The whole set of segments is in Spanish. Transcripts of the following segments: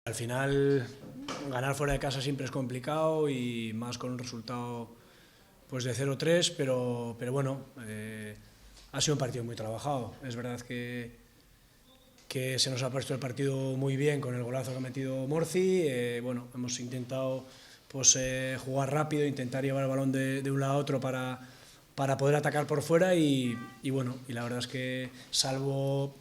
Al final, ganar fuera de casa siempre es complicado y más con un resultado pues de 0-3, pero bueno, ha sido un partido muy trabajado. Es verdad que se nos ha puesto el partido muy bien con el golazo que ha metido Morci. Bueno, hemos intentado pues, jugar rápido, intentar llevar el balón de un lado a otro para poder atacar por fuera y bueno, y la verdad es que salvo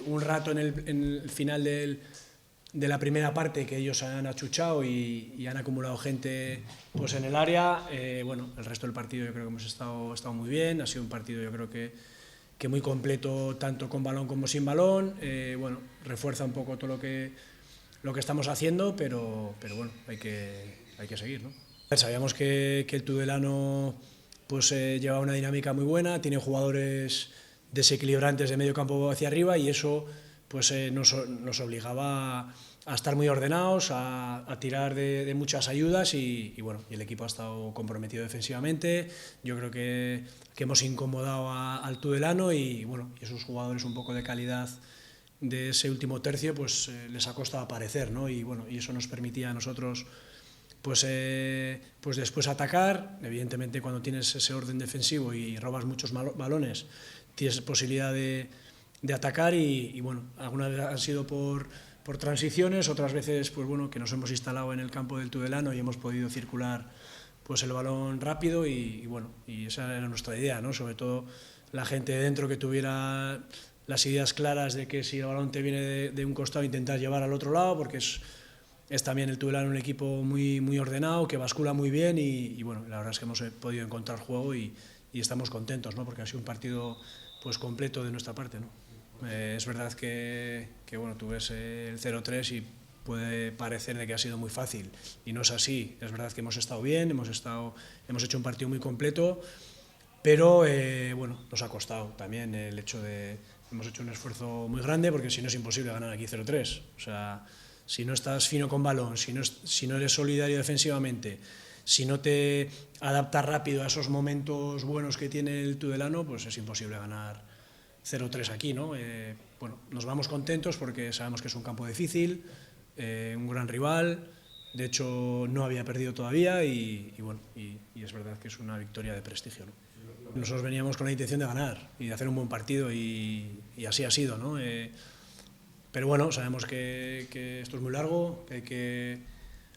un rato en el final de la primera parte que ellos han achuchado y han acumulado gente pues en el área, bueno, el resto del partido yo creo que hemos estado muy bien. Ha sido un partido yo creo que muy completo tanto con balón como sin balón. Bueno, refuerza un poco todo lo que estamos haciendo, pero bueno, hay que seguir, ¿no? Sabíamos que el Tudelano pues lleva una dinámica muy buena, tiene jugadores desequilibrantes de medio campo hacia arriba y eso pues nos obligaba a estar muy ordenados, a tirar de muchas ayudas y bueno, y el equipo ha estado comprometido defensivamente. Yo creo que hemos incomodado al Tudelano y bueno, y esos jugadores un poco de calidad de ese último tercio pues les ha costado aparecer, ¿no? Y bueno, y eso nos permitía a nosotros pues después atacar. Evidentemente cuando tienes ese orden defensivo y robas muchos balones tienes posibilidad de atacar y bueno, algunas veces han sido por transiciones, otras veces pues bueno, que nos hemos instalado en el campo del Tudelano y hemos podido circular pues el balón rápido y bueno, y esa era nuestra idea, ¿no? Sobre todo la gente de dentro que tuviera las ideas claras de que si el balón te viene de un costado intentar llevar al otro lado, porque es también el Tudelano un equipo muy ordenado, que bascula muy bien y bueno, la verdad es que hemos podido encontrar juego y estamos contentos, ¿no? Porque ha sido un partido pues completo de nuestra parte, ¿no? Es verdad que bueno, tú ves el 0-3 y puede parecer de que ha sido muy fácil y no es así. Es verdad que hemos estado bien, hemos hecho un partido muy completo, pero bueno, nos ha costado también el hecho de hemos hecho un esfuerzo muy grande porque si no es imposible ganar aquí 0-3. O sea, si no estás fino con balón, si no eres solidario defensivamente, si no te adaptas rápido a esos momentos buenos que tiene el Tudelano, pues es imposible ganar 0-3 aquí, ¿no? Bueno, nos vamos contentos porque sabemos que es un campo difícil, un gran rival. De hecho, no había perdido todavía y bueno, y es verdad que es una victoria de prestigio, ¿no? Nosotros veníamos con la intención de ganar y de hacer un buen partido y así ha sido, ¿no? Pero bueno, sabemos que esto es muy largo, que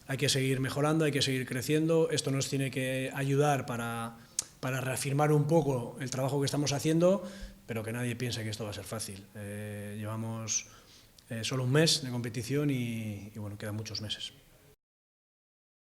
hay que seguir mejorando, hay que seguir creciendo. Esto nos tiene que ayudar para reafirmar un poco el trabajo que estamos haciendo, pero que nadie piense que esto va a ser fácil. Llevamos solo un mes de competición y bueno, quedan muchos meses.